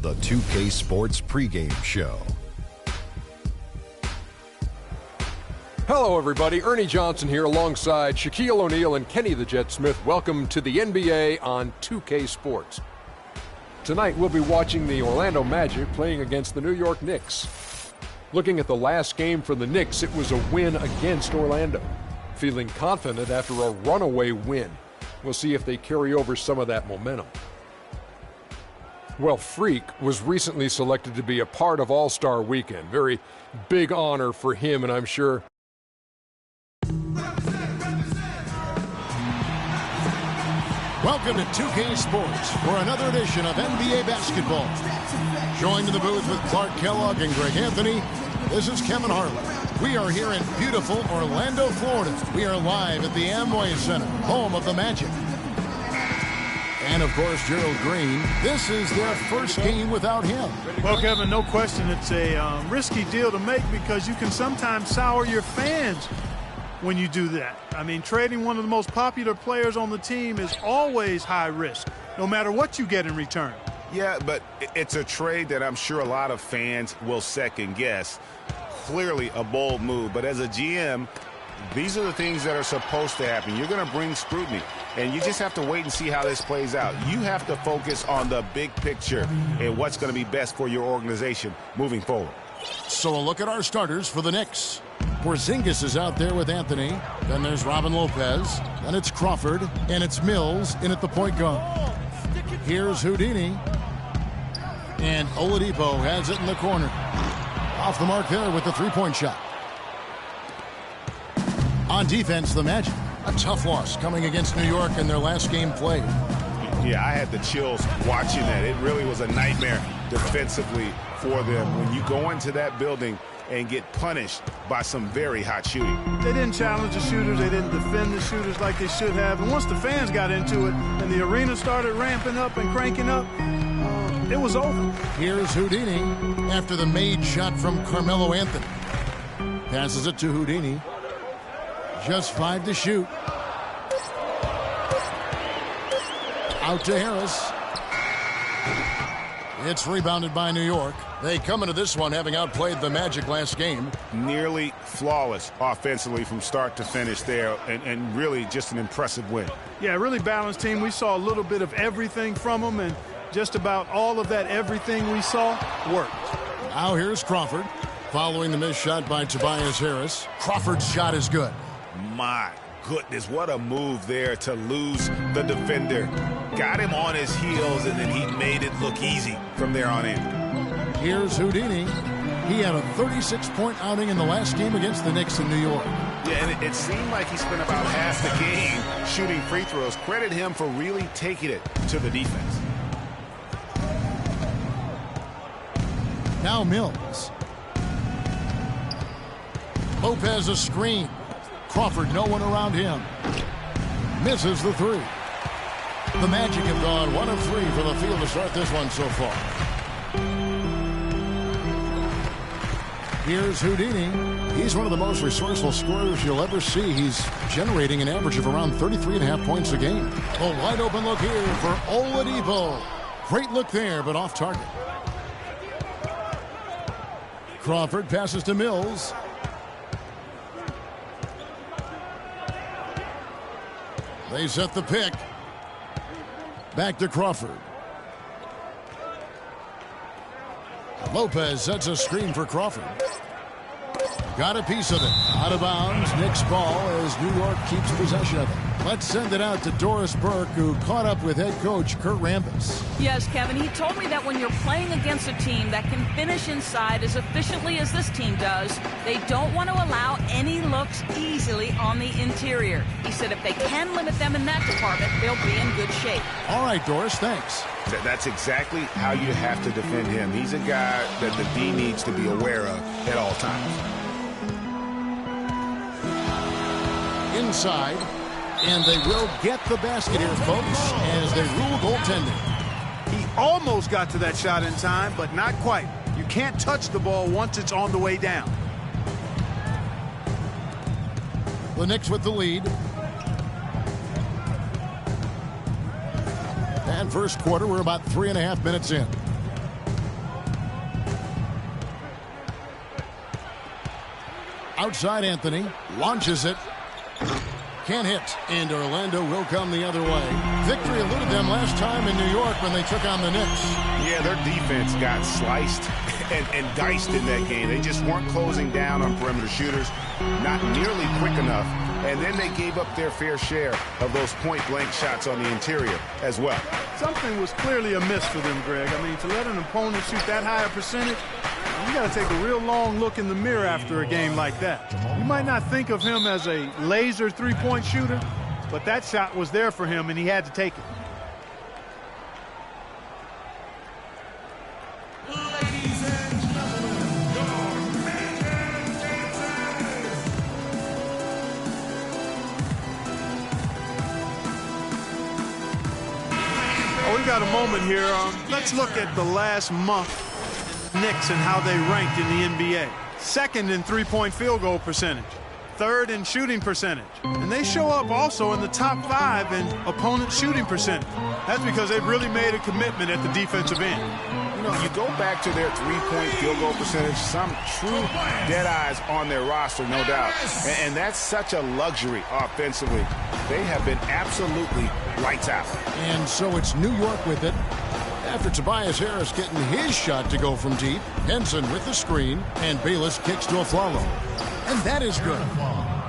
the 2K Sports pregame show. Hello, everybody. Ernie Johnson here alongside Shaquille O'Neal and Kenny the Jet Smith. Welcome to the NBA on 2K Sports. Tonight, we'll be watching the Orlando Magic playing against the New York Knicks. Looking at the last game for the Knicks, it was a win against Orlando. Feeling confident after a runaway win. We'll see if they carry over some of that momentum. Well, Freak was recently selected to be a part of All-Star Weekend. Very big honor for him, and I'm sure welcome to 2K Sports for another edition of NBA basketball. Joined in the booth with Clark Kellogg and Greg Anthony, this is Kevin Harlan. We are here in beautiful Orlando, Florida. We are live at the Amway Center, home of the Magic. And, of course, Gerald Green. This is their first game without him. Well, Kevin, no question it's a risky deal to make because you can sometimes sour your fans when you do that. I mean, trading one of the most popular players on the team is always high risk, no matter what you get in return. Yeah, but it's a trade that I'm sure a lot of fans will second guess. Clearly a bold move, but as a GM, these are the things that are supposed to happen. You're going to bring scrutiny, and you just have to wait and see how this plays out. You have to focus on the big picture and what's going to be best for your organization moving forward. So a look at our starters for the Knicks. Porzingis is out there with Anthony. Then there's Robin Lopez. Then it's Crawford, and it's Mills in at the point guard. Here's Houdini. And Oladipo has it in the corner. Off the mark there with the three-point shot. On defense, the Magic. A tough loss coming against New York in their last game played. Yeah, I had the chills watching that. It really was a nightmare defensively for them when you go into that building and get punished by some very hot shooting. They didn't challenge the shooters. They didn't defend the shooters like they should have. And once the fans got into it and the arena started ramping up and cranking up, it was over. Here's Houdini after the made shot from Carmelo Anthony. Passes it to Houdini. Just 5 to shoot. Out to Harris. It's rebounded by New York. They come into this one having outplayed the Magic last game. Nearly flawless offensively from start to finish there, and really just an impressive win. Yeah, really balanced team. We saw a little bit of everything from them, and just about all of that everything we saw worked. Now here's Crawford. Following the missed shot by Tobias Harris. Crawford's shot is good. My goodness, what a move there to lose the defender. Got him on his heels, and then he made it look easy from there on in. Here's Houdini. He had a 36-point outing in the last game against the Knicks in New York. Yeah, and it seemed like he spent about half the game shooting free throws. Credit him for really taking it to the defense. Now Mills. Lopez a screen. Crawford, no one around him. Misses the three. The Magic have gone 1 of 3 for the field to start this one so far. Here's Houdini. He's one of the most resourceful scorers you'll ever see. He's generating an average of around 33.5 points a game. A wide open look here for Oladipo. Great look there, but off target. Crawford passes to Mills. They set the pick. Back to Crawford. Lopez sets a screen for Crawford. Got a piece of it. Out of bounds. Knicks ball as New York keeps possession of it. Let's send it out to Doris Burke, who caught up with head coach Kurt Rambis. Yes, Kevin, he told me that when you're playing against a team that can finish inside as efficiently as this team does, they don't want to allow any looks easily on the interior. He said if they can limit them in that department, they'll be in good shape. All right, Doris, thanks. That's exactly how you have to defend him. He's a guy that the D needs to be aware of at all times. Inside, and they will get the basket here, folks, as they rule goaltending. He almost got to that shot in time, but not quite. You can't touch the ball once it's on the way down. The Knicks with the lead. And first quarter, we're about 3.5 minutes in. Outside Anthony. Launches it. Can't hit. And Orlando will come the other way. Victory eluded them last time in New York when they took on the Knicks. Yeah, their defense got sliced and diced in that game. They just weren't closing down on perimeter shooters, not nearly quick enough. And then they gave up their fair share of those point-blank shots on the interior as well. Something was clearly amiss for them, Greg. I mean, to let an opponent shoot that high a percentage, you got to take a real long look in the mirror after a game like that. You might not think of him as a laser three-point shooter, but that shot was there for him, and he had to take it. Oh, we got a moment here. Let's look at the last month. Knicks and how they ranked in the NBA. Second in three-point field goal percentage. Third in shooting percentage. And they show up also in the top 5 in opponent shooting percentage. That's because they've really made a commitment at the defensive end. You know, you go back to their three-point field goal percentage, some true dead eyes on their roster, no doubt. And that's such a luxury offensively. They have been absolutely lights out. And so it's New York with it. After Tobias Harris getting his shot to go from deep, Henson with the screen, and Bayless kicks to Aflalo. And that is good.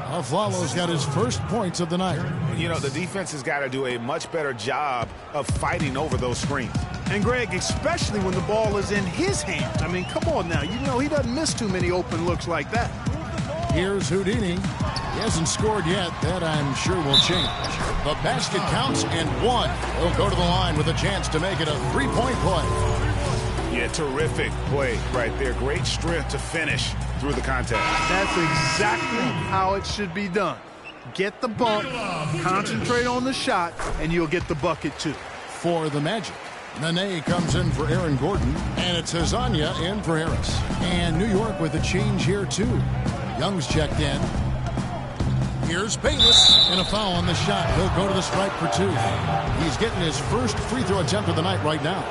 Aflalo's got his first points of the night. You know, the defense has got to do a much better job of fighting over those screens. And, Greg, especially when the ball is in his hands. I mean, come on now. You know he doesn't miss too many open looks like that. Here's Houdini. He hasn't scored yet. That, I'm sure, will change. The basket counts, and one. He'll go to the line with a chance to make it a three-point play. Yeah, terrific play right there. Great strength to finish through the contact. That's exactly how it should be done. Get the bump, concentrate on the shot, and you'll get the bucket, too. For the Magic, Nene comes in for Aaron Gordon, and it's Hazanya in for Harris. And New York with a change here, too. Young's checked in. Here's Bayless, and a foul on the shot. He'll go to the stripe for 2. He's getting his first free throw attempt of the night right now.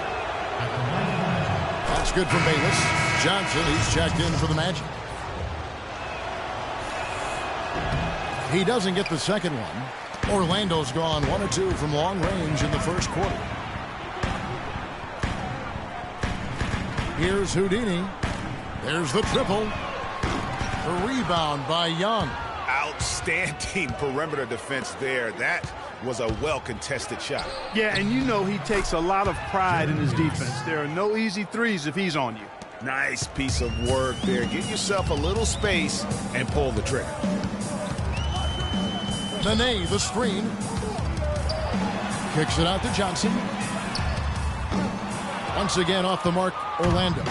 That's good from Bayless. Johnson, he's checked in for the Magic. He doesn't get the second one. Orlando's gone 1 or 2 from long range in the first quarter. Here's Houdini. There's the triple. A rebound by Young. Outstanding perimeter defense there. That was a well-contested shot. Yeah, and you know he takes a lot of pride in his defense. There are no easy threes if he's on you. Nice piece of work there. Give yourself a little space and pull the trigger. Nene, the screen. Kicks it out to Johnson. Once again off the mark, Orlando.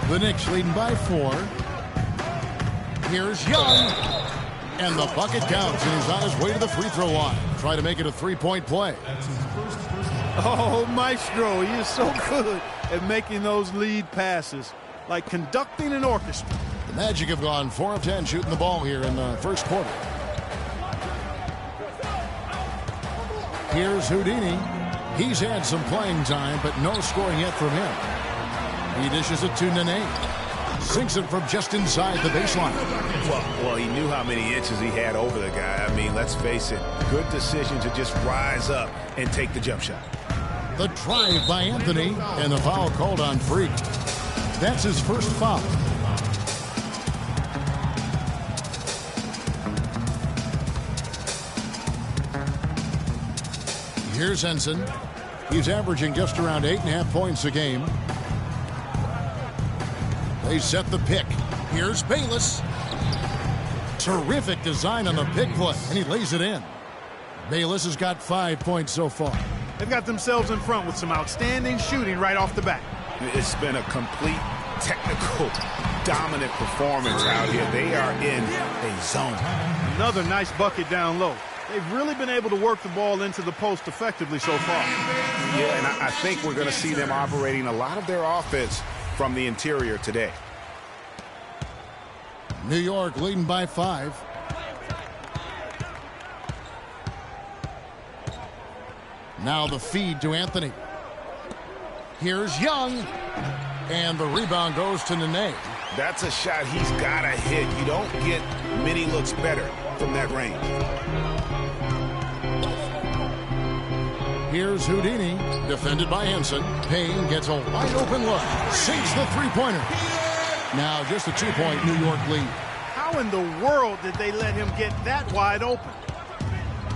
The Knicks leading by 4. Here's Young. And the bucket counts, and he's on his way to the free throw line. Try to make it a three-point play. Oh, Maestro, he is so good at making those lead passes, like conducting an orchestra. The Magic have gone 4 of 10 shooting the ball here in the first quarter. Here's Houdini. He's had some playing time, but no scoring yet from him. He dishes it to Nene. Sinks it from just inside the baseline. Well, he knew how many inches he had over the guy. I mean, let's face it, good decision to just rise up and take the jump shot. The drive by Anthony, and the foul called on Freak. That's his first foul. Here's Henson. He's averaging just around 8.5 points a game. They set the pick. Here's Bayless. Terrific design on the pick play, and he lays it in. Bayless has got 5 points so far. They've got themselves in front with some outstanding shooting right off the bat. It's been a complete technical, dominant performance out here. They are in a zone. Another nice bucket down low. They've really been able to work the ball into the post effectively so far. Yeah, and I think we're going to see them operating a lot of their offense from the interior today. New York leading by 5. Now the feed to Anthony. Here's Young. And the rebound goes to Nene. That's a shot he's got to hit. You don't get many looks better from that range. Here's Houdini, defended by Henson. Payne gets a wide-open look, sinks the three-pointer. Now just a 2-point New York lead. How in the world did they let him get that wide open?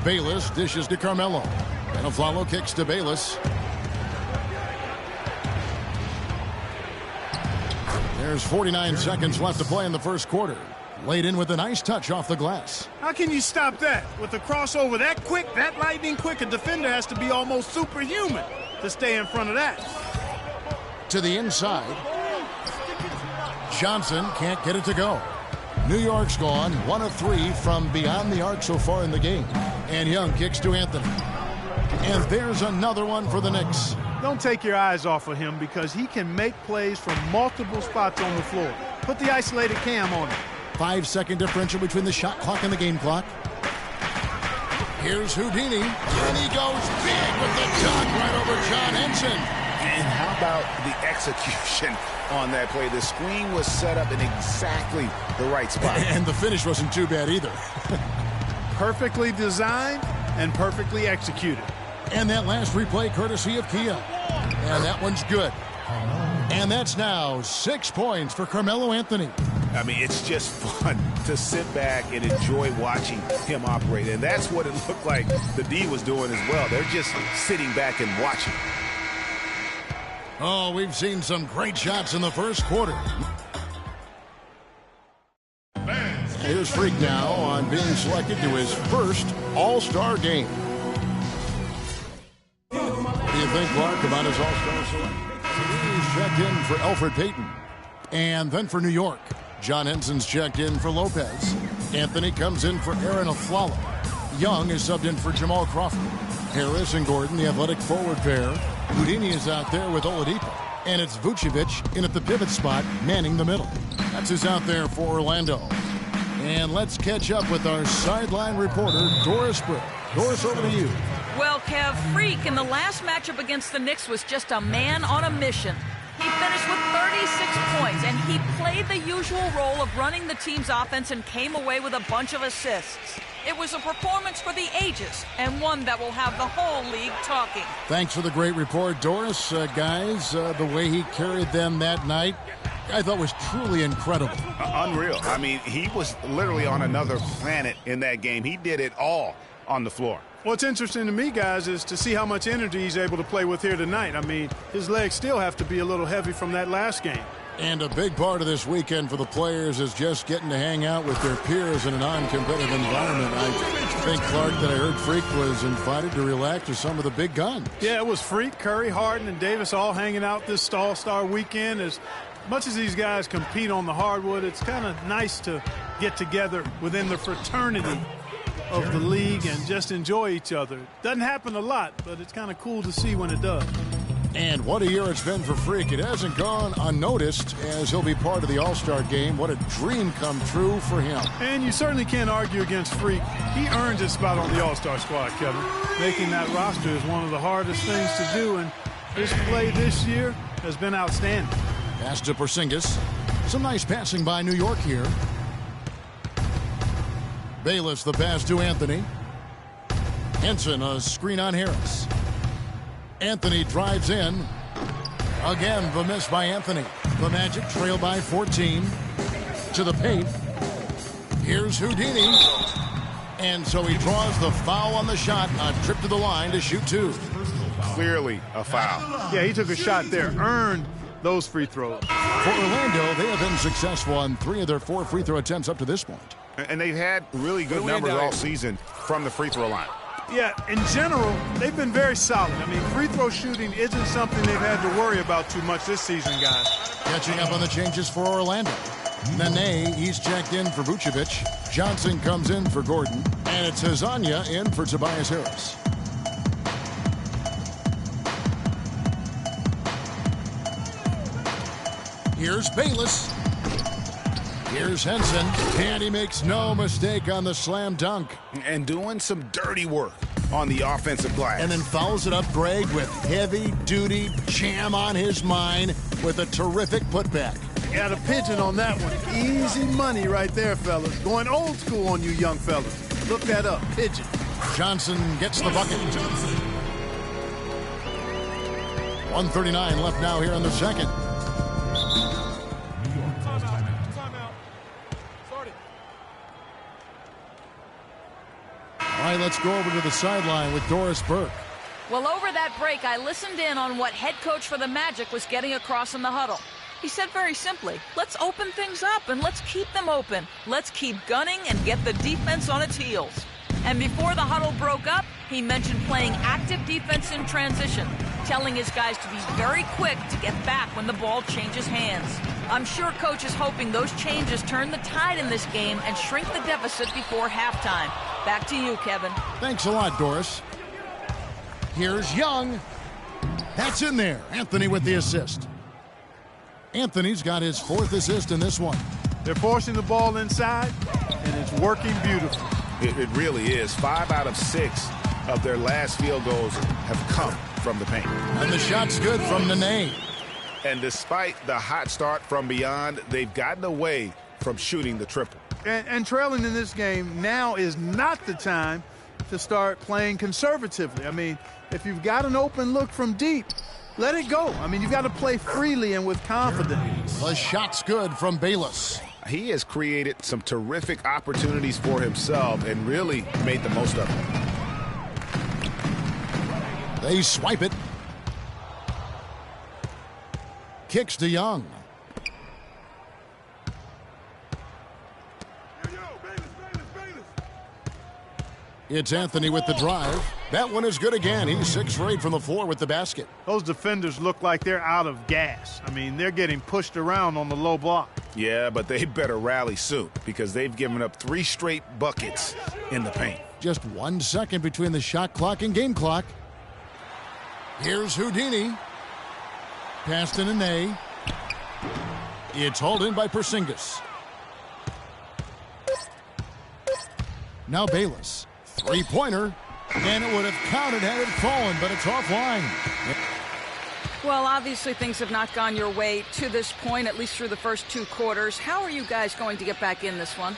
Bayless dishes to Carmelo. Beneflalo kicks to Bayless. There's 49 seconds left to play in the first quarter. Laid in with a nice touch off the glass. How can you stop that? With a crossover that quick, that lightning quick, a defender has to be almost superhuman to stay in front of that. To the inside. Johnson can't get it to go. New York's gone 1 of 3 from beyond the arc so far in the game. And Young kicks to Anthony. And there's another one for the Knicks. Don't take your eyes off of him because he can make plays from multiple spots on the floor. Put the isolated cam on him. 5-second differential between the shot clock and the game clock. Here's Houdini, and he goes big with the dunk right over John Henson. And how about the execution on that play? The screen was set up in exactly the right spot. And the finish wasn't too bad either. Perfectly designed and perfectly executed. And that last replay courtesy of Kia. And that one's good. And that's now 6 points for Carmelo Anthony. I mean, it's just fun to sit back and enjoy watching him operate. And that's what it looked like the D was doing as well. They're just sitting back and watching. Oh, we've seen some great shots in the first quarter. Here's Freak now on being selected to his first All-Star game. What do you think, Clark, about his All-Star selection? He's checked in for Elfrid Payton. And then for New York, John Henson's checked in for Lopez. Anthony comes in for Aaron Aflalo. Young is subbed in for Jamal Crawford. Harris and Gordon, the athletic forward pair. Houdini is out there with Oladipo. And it's Vucevic in at the pivot spot, manning the middle. That's who's out there for Orlando. And let's catch up with our sideline reporter, Doris Britt. Doris, over to you. Well, Kev, Freak in the last matchup against the Knicks was just a man on a mission. He finished with 36 points, and he played the usual role of running the team's offense and came away with a bunch of assists. It was a performance for the ages, and one that will have the whole league talking. Thanks for the great report, Doris. Guys, the way he carried them that night, I thought was truly incredible. Unreal. I mean, he was literally on another planet in that game. He did it all on the floor. What's interesting to me, guys, is to see how much energy he's able to play with here tonight. I mean, his legs still have to be a little heavy from that last game. And a big part of this weekend for the players is just getting to hang out with their peers in a non-competitive environment. I think, Clark, that I heard Freak was invited to relax with some of the big guns. Yeah, it was Freak, Curry, Harden, and Davis all hanging out this All-Star weekend. As much as these guys compete on the hardwood, it's kind of nice to get together within the fraternity of the league and just enjoy each other. Doesn't happen a lot, but it's kind of cool to see when it does. And what a year it's been for Freak. It hasn't gone unnoticed as he'll be part of the All-Star game. What a dream come true for him. And you certainly can't argue against Freak. He earned his spot on the All-Star squad, Kevin. Making that roster is one of the hardest things to do, and his play this year has been outstanding. Pass to Porzingis. Some nice passing by New York here. Bayless the pass to Anthony. Henson a screen on Harris. Anthony drives in. Again, the miss by Anthony. The Magic trail by 14. To the paint. Here's Houdini. And so he draws the foul on the shot. A trip to the line to shoot two. Clearly a foul. Yeah, he took a shot there. Earned those free throws. For Orlando, they have been successful on 3 of their 4 free throw attempts up to this point. And they've had really good numbers all season from the free throw line. Yeah, in general, they've been very solid. I mean, free throw shooting isn't something they've had to worry about too much this season, guys. Catching up on the changes for Orlando. Nene, he's checked in for Vucevic. Johnson comes in for Gordon. And it's Hazanya in for Tobias Harris. Here's Bayless. Here's Henson, and he makes no mistake on the slam dunk. And doing some dirty work on the offensive glass. And then fouls it up, Greg, with heavy-duty jam on his mind with a terrific putback. Got a pigeon on that one. Easy money right there, fellas. Going old school on you young fellas. Look that up. Pigeon. Johnson gets the bucket. 1:39 left now here in the second. All right, let's go over to the sideline with Doris Burke. Well, over that break, I listened in on what head coach for the Magic was getting across in the huddle. He said very simply, let's open things up and let's keep them open. Let's keep gunning and get the defense on its heels. And before the huddle broke up, he mentioned playing active defense in transition, telling his guys to be very quick to get back when the ball changes hands. I'm sure coach is hoping those changes turn the tide in this game and shrink the deficit before halftime. Back to you, Kevin. Thanks a lot, Doris. Here's Young. That's in there. Anthony with the assist. Anthony's got his 4th assist in this one. They're forcing the ball inside, and it's working beautifully. It really is. 5 out of 6 of their last field goals have come from the paint. And the shot's good from Nene. And despite the hot start from beyond, they've gotten away from shooting the triple. And trailing in this game, now is not the time to start playing conservatively. I mean, if you've got an open look from deep, let it go. I mean, you've got to play freely and with confidence. The shot's good from Bayless. He has created some terrific opportunities for himself and really made the most of them. They swipe it. Kicks to Young. It's Anthony with the drive. That one is good again. He's 6 for 8 from the floor with the basket. Those defenders look like they're out of gas. I mean, they're getting pushed around on the low block. Yeah, but they better rally soon because they've given up 3 straight buckets in the paint. Just 1 second between the shot clock and game clock. Here's Houdini. Pass to Nene. It's hauled in by Porzingis. Now Bayless. 3-pointer. And it would have counted had it fallen, but it's offline. Well, obviously things have not gone your way to this point, at least through the first 2 quarters. How are you guys going to get back in this one?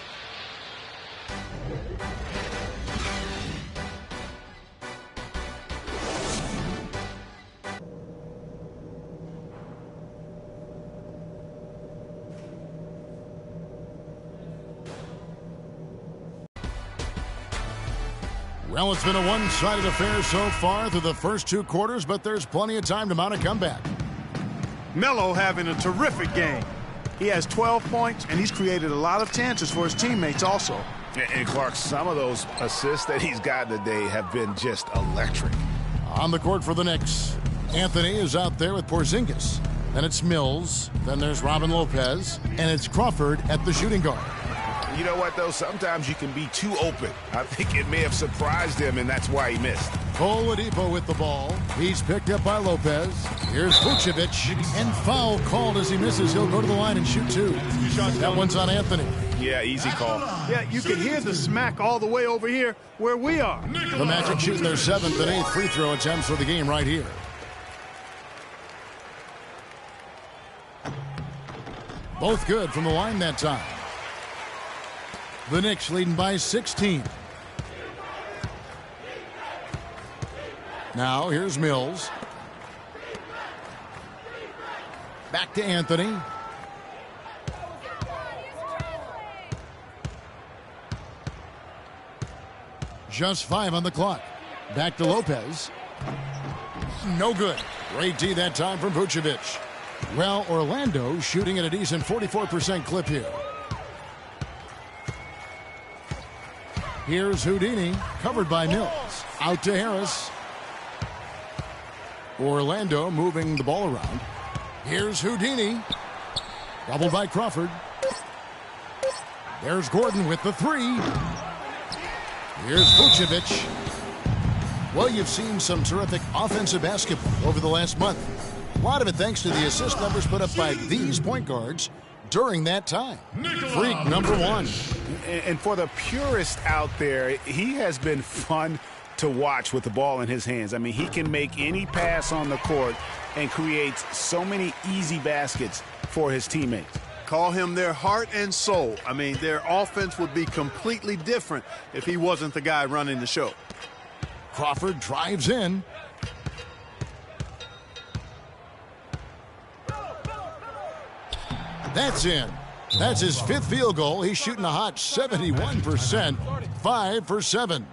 Well, it's been a one-sided affair so far through the first 2 quarters, but there's plenty of time to mount a comeback. Melo having a terrific game. He has 12 points, and he's created a lot of chances for his teammates also. And Clark, some of those assists that he's gotten today have been just electric. On the court for the Knicks, Anthony is out there with Porzingis. Then it's Mills. Then there's Robin Lopez. And it's Crawford at the shooting guard. You know what, though? Sometimes you can be too open. I think it may have surprised him, and that's why he missed. Oladipo with the ball. He's picked up by Lopez. Here's Vucevic. And foul called as he misses. He'll go to the line and shoot 2. That one's on Anthony. Yeah, easy call. Yeah, you can hear the smack all the way over here where we are. The Magic shooting their 7th and 8th free throw attempts for the game right here. Both good from the line that time. The Knicks leading by 16. Now here's Mills. Back to Anthony. Just 5 on the clock. Back to Lopez. No good. Great D that time from Vucevic. Well, Orlando shooting at a decent 44% clip here. Here's Houdini, covered by Mills. Out to Harris. Orlando moving the ball around. Here's Houdini. Doubled by Crawford. There's Gordon with the 3. Here's Vucevic. Well, you've seen some terrific offensive basketball over the last month. A lot of it thanks to the assist numbers put up by these point guards during that time. Freak number 1. And for the purist out there, he has been fun to watch with the ball in his hands. I mean, he can make any pass on the court and creates so many easy baskets for his teammates. Call him their heart and soul. I mean, their offense would be completely different if he wasn't the guy running the show. Crawford drives in. That's in. That's his 5th field goal. He's shooting a hot 71%, 5 for 7.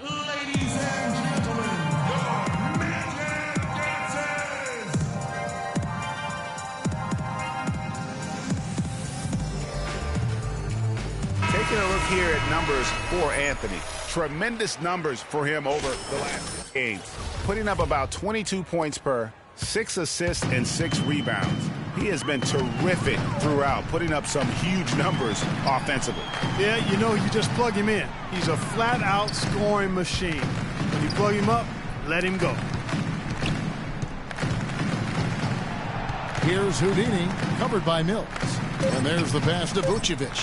Ladies and gentlemen, the Magic Dances. Taking a look here at numbers for Anthony. Tremendous numbers for him over the last games. Putting up about 22 points per, 6 assists, and 6 rebounds. He has been terrific throughout, putting up some huge numbers offensively. Yeah, you know, you just plug him in. He's a flat-out scoring machine. When you plug him up, let him go. Here's Houdini, covered by Mills. And there's the pass to Vucevic.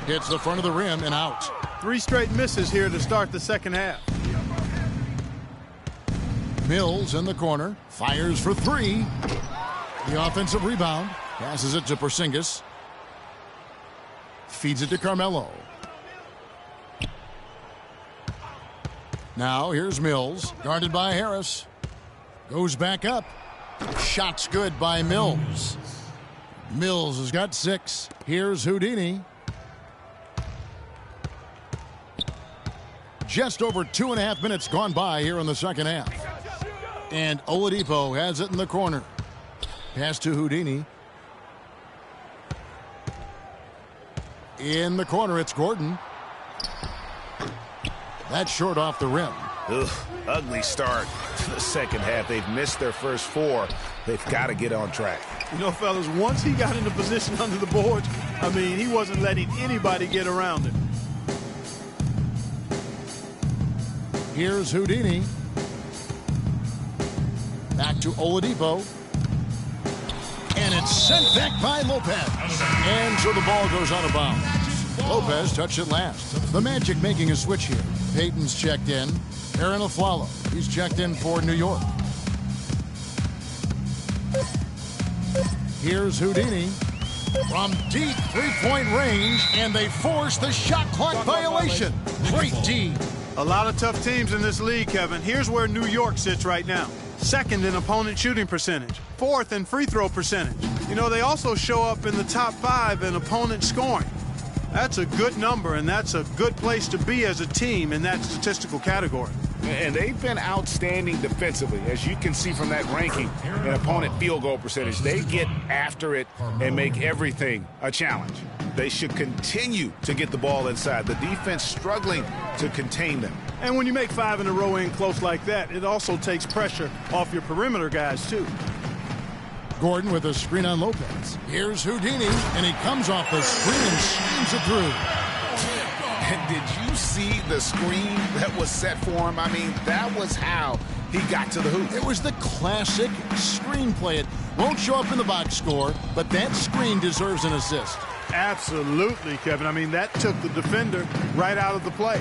Hits the front of the rim and out. 3 straight misses here to start the second half. Mills in the corner, fires for 3. The offensive rebound, passes it to Porzingis. Feeds it to Carmelo. Now here's Mills, guarded by Harris. Goes back up. Shot's good by Mills. Mills has got 6. Here's Houdini. Just over 2.5 minutes gone by here in the second half. And Oladipo has it in the corner. Pass to Houdini. In the corner, it's Gordon. That's short off the rim. Ugh, ugly start to the second half. They've missed their first 4. They've got to get on track. You know, fellas, once he got into position under the boards, I mean, he wasn't letting anybody get around him. Here's Houdini. Back to Oladipo. And it's sent back by Lopez. And so the ball goes out of bounds. Lopez touched it last. The Magic making a switch here. Payton's checked in. Aaron Aflalo, he's checked in for New York. Here's Houdini. From deep three-point range, and they force the shot clock violation. Great D. A lot of tough teams in this league, Kevin. Here's where New York sits right now. 2nd in opponent shooting percentage. 4th in free throw percentage. You know, they also show up in the top 5 in opponent scoring. That's a good number, and that's a good place to be as a team in that statistical category. And they've been outstanding defensively, as you can see from that ranking in opponent field goal percentage. They get after it and make everything a challenge. They should continue to get the ball inside. The defense struggling to contain them. And when you make 5 in a row in close like that, it also takes pressure off your perimeter guys, too. Gordon with a screen on Lopez. Here's Houdini, and he comes off the screen and slams it through. And did you see the screen that was set for him? I mean, that was how he got to the hoop. It was the classic screen play. It won't show up in the box score, but that screen deserves an assist. Absolutely, Kevin. I mean, that took the defender right out of the play.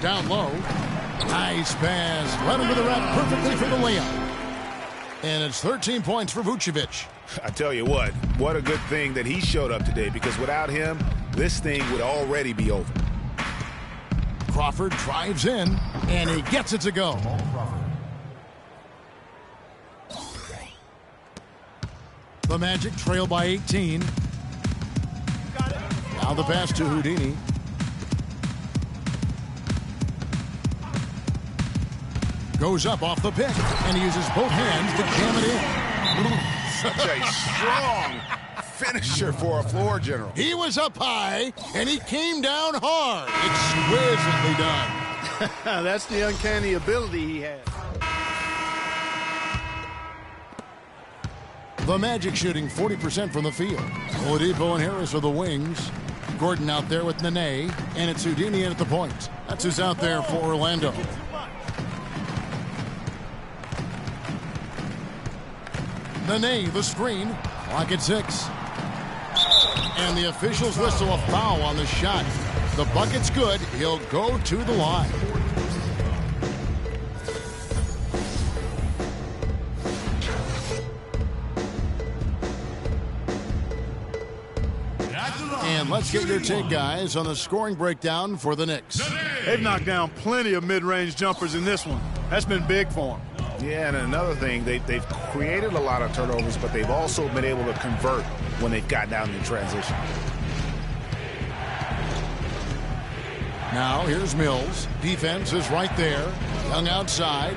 Down low. Nice pass. Right under the rack perfectly for the layup. And it's 13 points for Vucevic. I tell you what a good thing that he showed up today, because without him, this thing would already be over. Crawford drives in, and he gets it to go. The Magic trail by 18. Now the pass to Houdini. Goes up off the pick, and he uses both hands to jam it in. Such a strong finisher for a floor general. He was up high, and he came down hard. Exquisitely done. That's the uncanny ability he has. The Magic shooting 40% from the field. Oladipo and Harris are the wings. Gordon out there with Nene, and it's Houdini in at the point. That's who's out there for Orlando. Nene, the screen. Clock at 6. And the officials whistle a foul on the shot. The bucket's good. He'll go to the line. And let's get your take, guys, on the scoring breakdown for the Knicks. They've knocked down plenty of mid-range jumpers in this one. That's been big for them. Yeah, and another thing, they've created a lot of turnovers, but they've also been able to convert when they've got down in transition. Now here's Mills. Defense is right there. Young outside.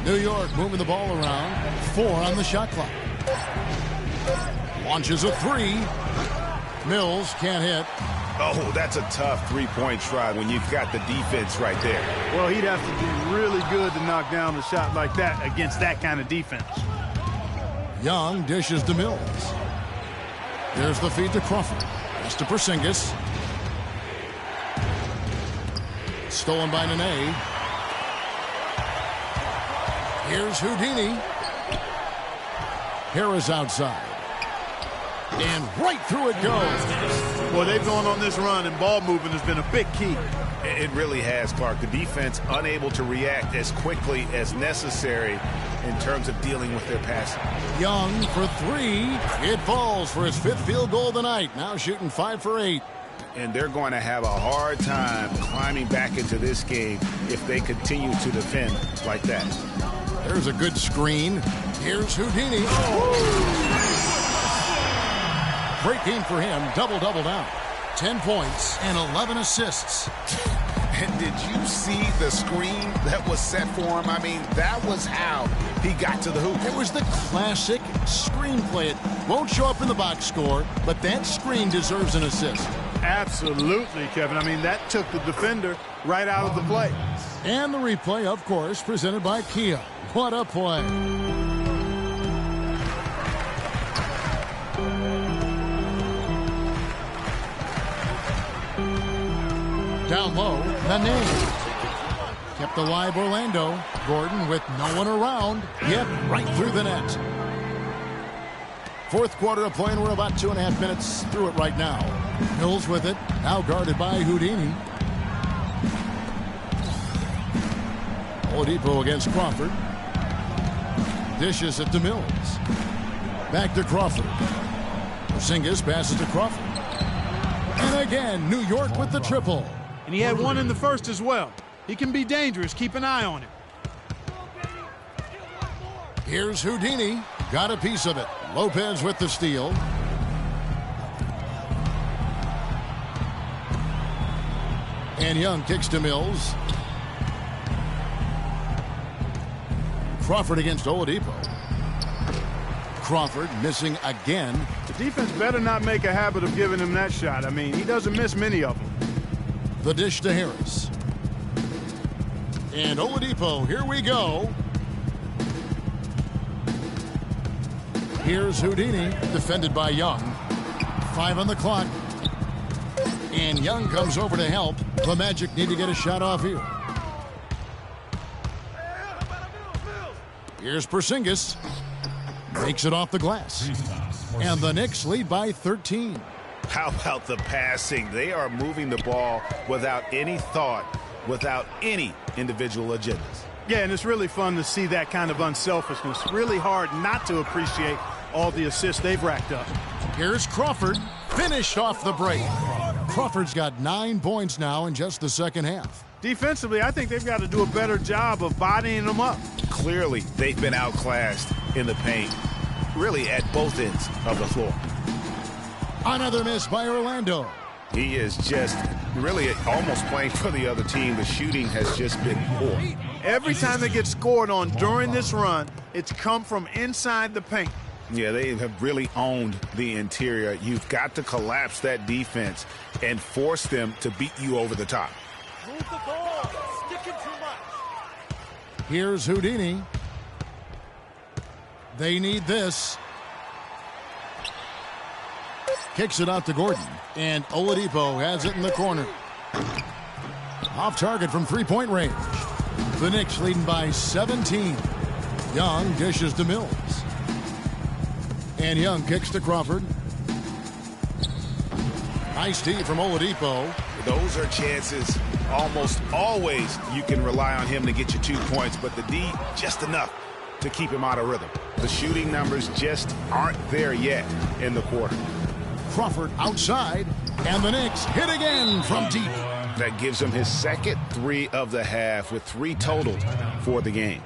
New York moving the ball around. 4 on the shot clock. Launches a 3. Mills can't hit. Oh, that's a tough three-point try when you've got the defense right there. Well, he'd have to be really good to knock down a shot like that against that kind of defense. Young dishes to Mills. There's the feed to Crawford. Pass to Porzingis. Stolen by Nene. Here's Houdini. Harris outside. And right through it goes. Boy, they've gone on this run, and ball movement has been a big key. It really has, Clark. The defense unable to react as quickly as necessary in terms of dealing with their passing. Young for 3. It falls for his 5th field goal tonight. Now shooting 5 for 8. And they're going to have a hard time climbing back into this game if they continue to defend like that. There's a good screen. Here's Houdini. Great game for him. Double-double down. 10 points and 11 assists. And did you see the screen that was set for him? I mean, that was how he got to the hoop. It was the classic screenplay. It won't show up in the box score, but that screen deserves an assist. Absolutely, Kevin. I mean, that took the defender right out of the play. And the replay, of course, presented by Kia. What a play. Down low, Nene. Kept alive Orlando. Gordon with no one around, yet right through the net. 4th quarter of play, and we're about 2.5 minutes through it right now. Mills with it, now guarded by Houdini. Oladipo against Crawford. Dishes it to Mills. Back to Crawford. Porzingis passes to Crawford. And again, New York with the triple. And he had one in the first as well. He can be dangerous. Keep an eye on him. Here's Houdini. Got a piece of it. Lopez with the steal. And Young kicks to Mills. Crawford against Oladipo. Crawford missing again. The defense better not make a habit of giving him that shot. I mean, he doesn't miss many of them. The dish to Harris. And Oladipo, here we go. Here's Houdini, defended by Young. 5 on the clock. And Young comes over to help. The Magic need to get a shot off here. Here's Porzingis. Makes it off the glass. And the Knicks lead by 13. How about the passing? They are moving the ball without any thought, without any individual agendas. Yeah, and it's really fun to see that kind of unselfishness. Really hard not to appreciate all the assists they've racked up. Here's Crawford. Finished off the break. Crawford's got 9 points now in just the second half. Defensively, I think they've got to do a better job of bodying them up. Clearly, they've been outclassed in the paint, really at both ends of the floor. Another miss by Orlando. He is just really almost playing for the other team. The shooting has just been poor. Every time they get scored on during this run, it's come from inside the paint. Yeah, they have really owned the interior. You've got to collapse that defense and force them to beat you over the top. Move the ball. Sticking too much. Here's Houdini. They need this. Kicks it out to Gordon. And Oladipo has it in the corner. Off target from three-point range. The Knicks leading by 17. Young dishes to Mills. And Young kicks to Crawford. Nice D from Oladipo. Those are chances almost always you can rely on him to get you 2 points, but the D just enough to keep him out of rhythm. The shooting numbers just aren't there yet in the quarter. Crawford outside, and the Knicks hit again from deep. That gives him his second 3 of the half with 3 totaled for the game.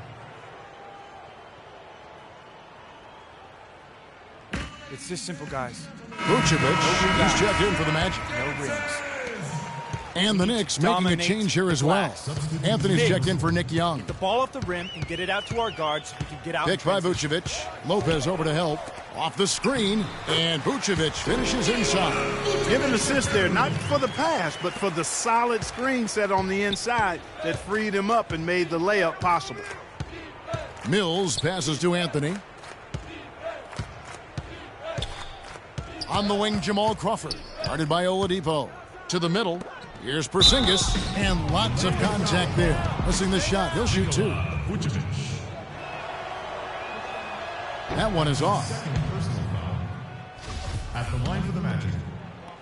It's this simple, guys. Vucevic, he's checked in for the Magic. No rings. And the Knicks making a change here as well. Anthony's checked in for Nick Young. Get the ball off the rim and get it out to our guards so we can get out. Picked by Vucevic. Lopez over to help. Off the screen, and Vucevic finishes inside. Give an assist there, not for the pass, but for the solid screen set on the inside that freed him up and made the layup possible. Mills passes to Anthony. On the wing, Jamal Crawford. Guarded by Oladipo. To the middle. Here's Porzingis. And lots of contact there. Missing the shot. He'll shoot 2. That one is off. At the line for the Magic,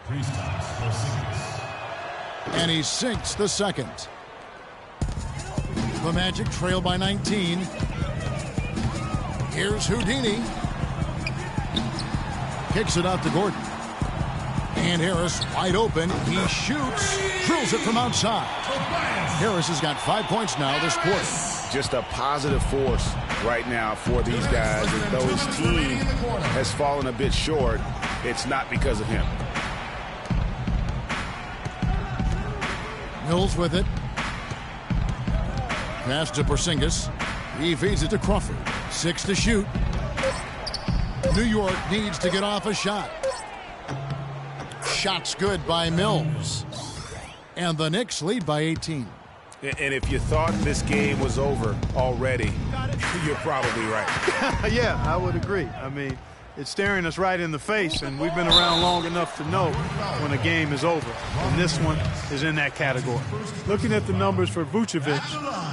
Kristaps Porzingis. And he sinks the second. The Magic trail by 19. Here's Houdini. Kicks it out to Gordon. And Harris wide open. He shoots. Drills it from outside. Harris has got 5 points now this quarter. Just a positive force right now for these guys. And though his team has fallen a bit short, it's not because of him. Mills with it. Pass to Porzingis. He feeds it to Crawford. 6 to shoot. New York needs to get off a shot. Shot's good by Mills. And the Knicks lead by 18. And if you thought this game was over already, you're probably right. Yeah, I would agree. I mean, it's staring us right in the face, and we've been around long enough to know when a game is over. And this one is in that category. Looking at the numbers for Vucevic,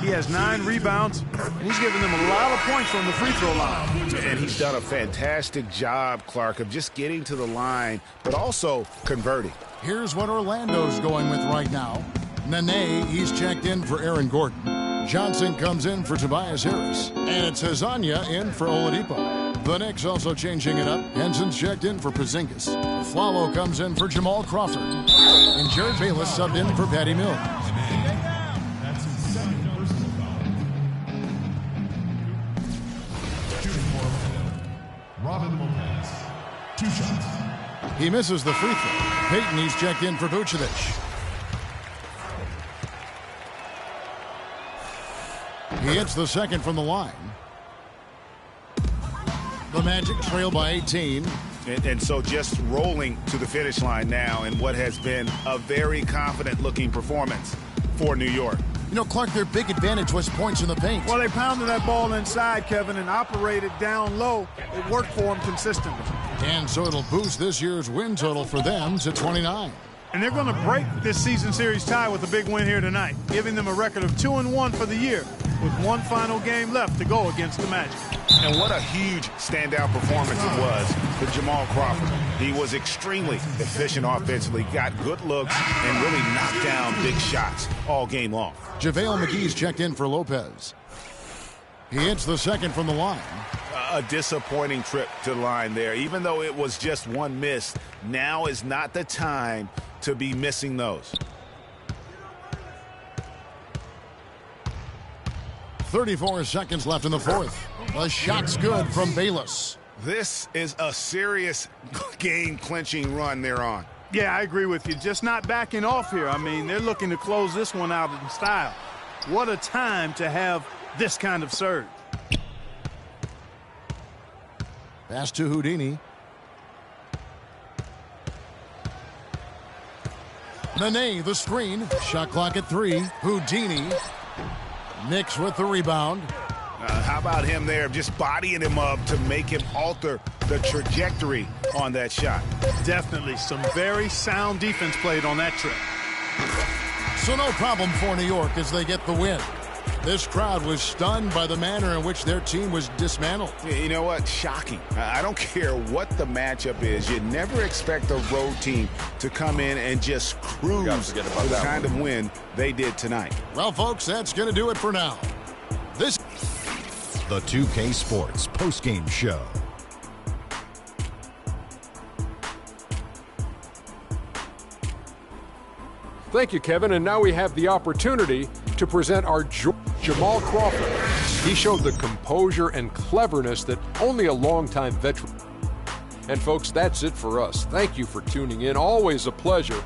he has 9 rebounds, and he's given them a lot of points from the free throw line. And he's done a fantastic job, Clark, of just getting to the line, but also converting. Here's what Orlando's going with right now. Nene, he's checked in for Aaron Gordon. Johnson comes in for Tobias Harris. And it's Hazanya in for Oladipo. The Knicks also changing it up. Henson's checked in for Porzingis. Flalo comes in for Jamal Crawford. And Jared Bayless subbed in for Patty Mills. That's his second personal foul. Shooting for Orlando, Robin Lopez. 2 shots. He misses the free throw. Payton, he's checked in for Vucevic. He hits the second from the line. The Magic trail by 18. And so just rolling to the finish line now in what has been a very confident-looking performance for New York. You know, Clark, their big advantage was points in the paint. Well, they pounded that ball inside, Kevin, and operated down low. It worked for them consistently. And so it'll boost this year's win total for them to 29. And they're going to break this season series tie with a big win here tonight, giving them a record of 2-1 for the year, with one final game left to go against the Magic. And what a huge standout performance it was for Jamal Crawford. He was extremely efficient offensively, got good looks, and really knocked down big shots all game long. JaVale McGee's checked in for Lopez. He hits the second from the line. A disappointing trip to the line there. Even though it was just one miss, now is not the time to be missing those. 34 seconds left in the fourth. The shot's good from Bayless. This is a serious game-clinching run they're on. Yeah, I agree with you. Just not backing off here. I mean, they're looking to close this one out in style. What a time to have this kind of surge. Pass to Houdini. Nene, the screen. Shot clock at 3. Houdini. Knicks with the rebound. How about him there, just bodying him up to make him alter the trajectory on that shot. Definitely some very sound defense played on that trip. So no problem for New York as they get the win. This crowd was stunned by the manner in which their team was dismantled. You know what? Shocking. I don't care what the matchup is. You never expect a road team to come in and just cruise to the kind of win they did tonight. Well, folks, that's going to do it for now. This The 2K Sports postgame show. Thank you, Kevin. And now we have the opportunity to present our Jamal Crawford. He showed the composure and cleverness that only a longtime veteran. And folks, that's it for us. Thank you for tuning in. Always a pleasure.